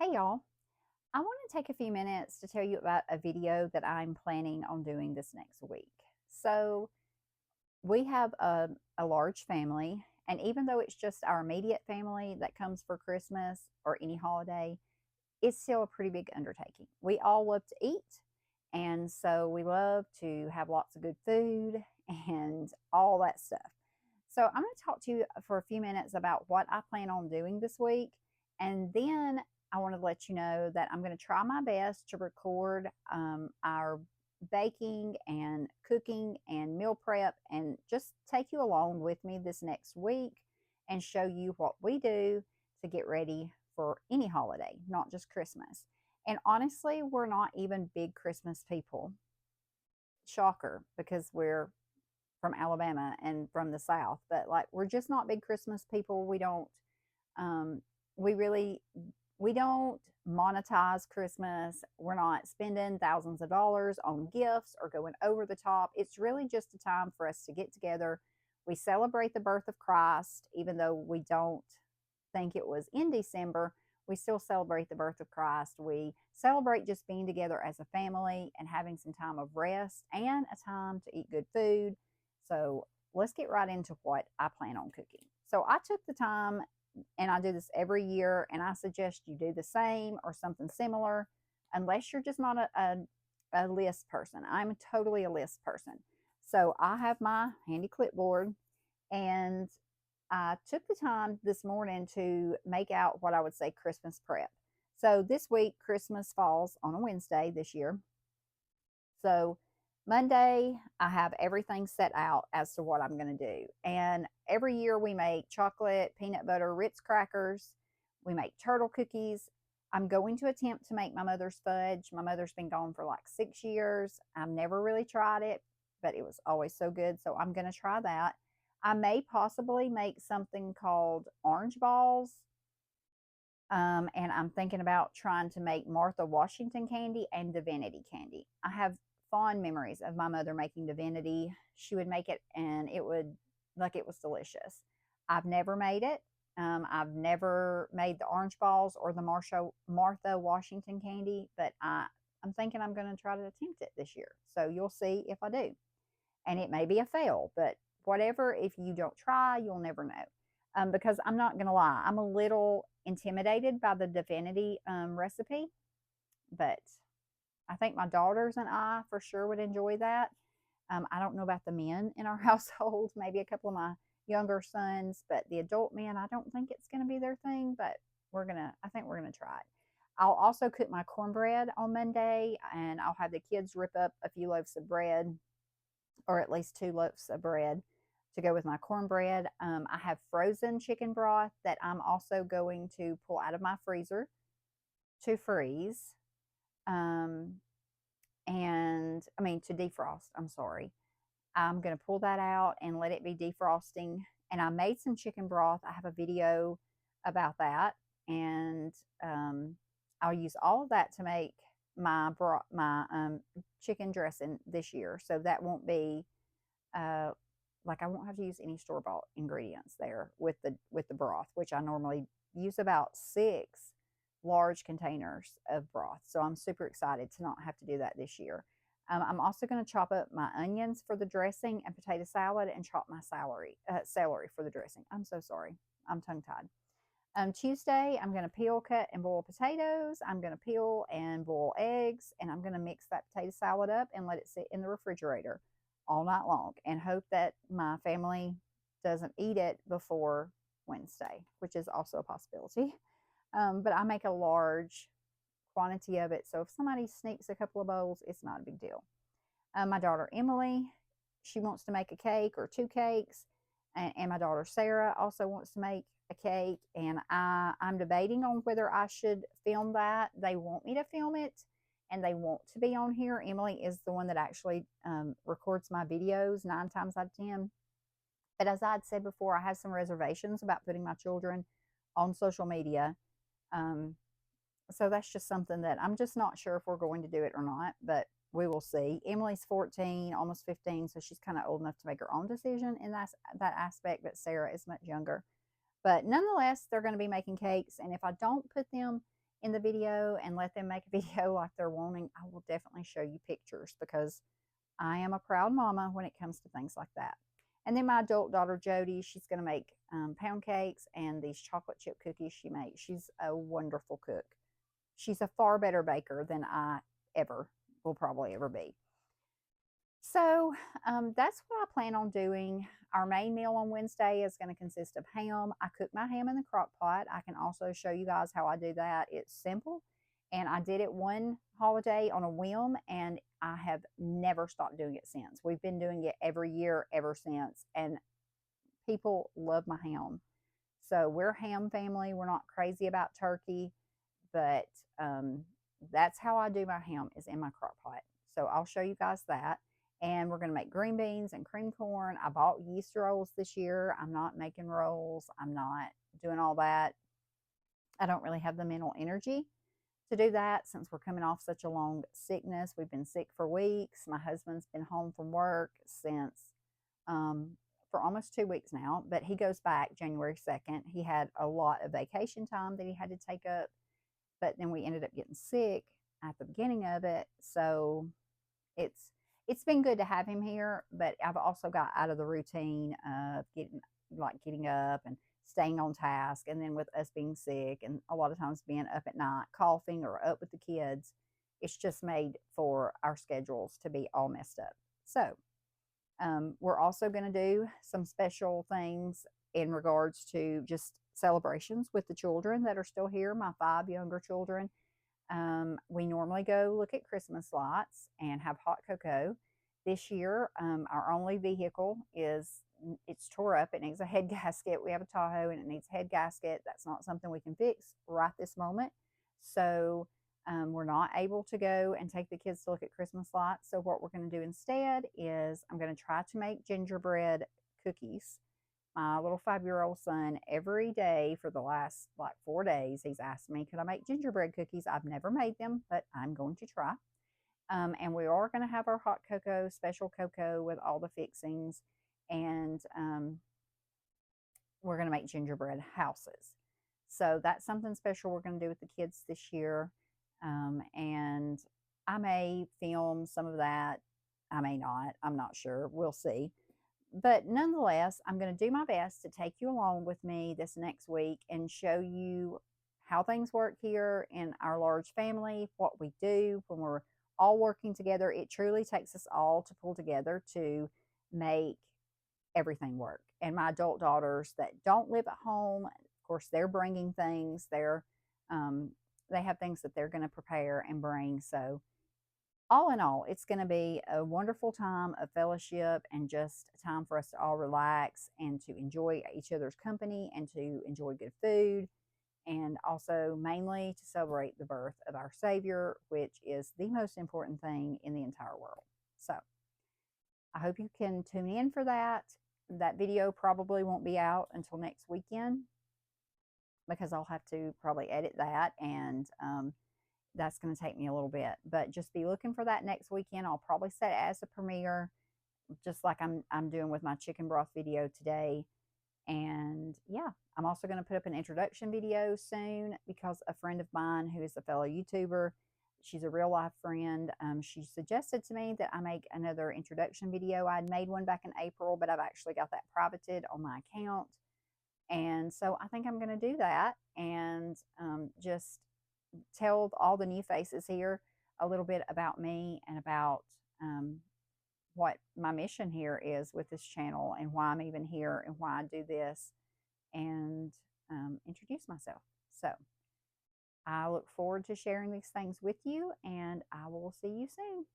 Hey y'all, I want to take a few minutes to tell you about a video that I'm planning on doing this next week. So, we have a large family, and even though it's just our immediate family that comes for Christmas or any holiday, it's still a pretty big undertaking. We all love to eat, and so we love to have lots of good food and all that stuff. So, I'm going to talk to you for a few minutes about what I plan on doing this week. And then I want to let you know that I'm going to try my best to record our baking and cooking and meal prep and just take you along with me this next week and show you what we do to get ready for any holiday, not just Christmas. And honestly, we're not even big Christmas people. Shocker, because we're from Alabama and from the South, but like we're just not big Christmas people. Um, we really, we don't monetize Christmas. We're not spending thousands of dollars on gifts or going over the top. It's really just a time for us to get together. We celebrate the birth of Christ, even though we don't think it was in December. We still celebrate the birth of Christ. We celebrate just being together as a family and having some time of rest and a time to eat good food. So let's get right into what I plan on cooking. So I took the time, and I do this every year, and I suggest you do the same or something similar, unless you're just not a list person. I'm totally a list person. So I have my handy clipboard, and I took the time this morning to make out what I would say Christmas prep. So this week, Christmas falls on a Wednesday this year. So Monday, I have everything set out as to what I'm going to do. And every year we make chocolate, peanut butter, Ritz crackers. We make turtle cookies. I'm going to attempt to make my mother's fudge. My mother's been gone for like 6 years. I've never really tried it, but it was always so good. So I'm going to try that. I may possibly make something called orange balls. And I'm thinking about trying to make Martha Washington candy and divinity candy. I have fond memories of my mother making divinity. She would make it and it would, like, it was delicious. I've never made it. I've never made the orange balls or the Martha Washington candy, but I'm thinking I'm going to try to attempt it this year. So you'll see if I do. And it may be a fail, but whatever, if you don't try, you'll never know. Because I'm not going to lie, I'm a little intimidated by the divinity recipe, but I think my daughters and I for sure would enjoy that. I don't know about the men in our household, maybe a couple of my younger sons, but the adult men, I don't think it's going to be their thing, but I think we're going to try it. I'll also cook my cornbread on Monday, and I'll have the kids rip up a few loaves of bread, or at least 2 loaves of bread to go with my cornbread. I have frozen chicken broth that I'm also going to pull out of my freezer to freeze. Um, and I mean, to defrost, I'm sorry. I'm going to pull that out and let it be defrosting. And I made some chicken broth. I have a video about that. And I'll use all of that to make my chicken dressing this year. So that won't be uh, like I won't have to use any store bought ingredients there with the broth, which I normally use about 6 large containers of broth. So I'm super excited to not have to do that this year. I'm also going to chop up my onions for the dressing and potato salad, and chop my celery for the dressing. I'm so sorry. I'm tongue tied. Tuesday, I'm going to peel, cut, and boil potatoes. I'm going to peel and boil eggs, and I'm going to mix that potato salad up and let it sit in the refrigerator all night long, and hope that my family doesn't eat it before Wednesday, which is also a possibility. But I make a large quantity of it, so if somebody sneaks a couple of bowls, it's not a big deal. My daughter Emily, she wants to make a cake or 2 cakes, and my daughter Sarah also wants to make a cake, and I'm debating on whether I should film that. They want me to film it, and they want to be on here. Emily is the one that actually records my videos 9 times out of 10. But as I had said before, I have some reservations about putting my children on social media. Um, so that's just something that I'm just not sure if we're going to do it or not, but we will see. Emily's 14, almost 15, so she's kind of old enough to make her own decision in that aspect, but Sarah is much younger. But nonetheless, they're going to be making cakes, and if I don't put them in the video and let them make a video like they're wanting, I will definitely show you pictures because I am a proud mama when it comes to things like that. And then my adult daughter, Jody, she's going to make pound cakes and these chocolate chip cookies she makes. She's a wonderful cook. She's a far better baker than I ever will probably ever be. So that's what I plan on doing. Our main meal on Wednesday is going to consist of ham. I cook my ham in the crock pot. I can also show you guys how I do that. It's simple. And I did it one holiday on a whim, and I have never stopped doing it since. We've been doing it every year ever since. And people love my ham. So we're a ham family. We're not crazy about turkey, but that's how I do my ham is in my crock pot. So I'll show you guys that. And we're going to make green beans and cream corn. I bought yeast rolls this year. I'm not making rolls. I'm not doing all that. I don't really have the mental energy to do that since we're coming off such a long sickness. We've been sick for weeks. My husband's been home from work since for almost 2 weeks now, but he goes back January 2nd. He had a lot of vacation time that he had to take up, but then we ended up getting sick at the beginning of it. So it's been good to have him here, but I've also got out of the routine of getting up and staying on task. And then with us being sick and a lot of times being up at night, coughing or up with the kids, it's just made for our schedules to be all messed up. So we're also going to do some special things in regards to just celebrations with the children that are still here, my 5 younger children. We normally go look at Christmas lights and have hot cocoa. This year, our only vehicle it's tore up. It needs a head gasket. We have a Tahoe and it needs a head gasket. That's not something we can fix right this moment. So we're not able to go and take the kids to look at Christmas lights. So what we're going to do instead is I'm going to try to make gingerbread cookies. My little 5-year-old son, every day for the last like 4 days, he's asked me, could I make gingerbread cookies? I've never made them, but I'm going to try. And we are going to have our hot cocoa, special cocoa with all the fixings. And we're going to make gingerbread houses. So that's something special we're going to do with the kids this year. And I may film some of that. I may not. I'm not sure. We'll see. But nonetheless, I'm going to do my best to take you along with me this next week and show you how things work here in our large family, what we do when we're all working together. It truly takes us all to pull together to make everything work. And my adult daughters that don't live at home, of course, they're bringing things. They have things that they're going to prepare and bring. So all in all, it's going to be a wonderful time of fellowship and just a time for us to all relax and to enjoy each other's company and to enjoy good food, and also mainly to celebrate the birth of our Savior, which is the most important thing in the entire world. So I hope you can tune in for that. That video probably won't be out until next weekend because I'll have to probably edit that, and that's going to take me a little bit. But just be looking for that next weekend. I'll probably set it as a premiere, just like I'm doing with my chicken broth video today. And yeah, I'm also going to put up an introduction video soon because a friend of mine who is a fellow YouTuber, she's a real life friend, she suggested to me that I make another introduction video. I'd made one back in April, but I've actually got that privated on my account. And so I think I'm going to do that and just tell all the new faces here a little bit about me and about what my mission here is with this channel and why I'm even here and why I do this, and introduce myself. So I look forward to sharing these things with you, and I will see you soon.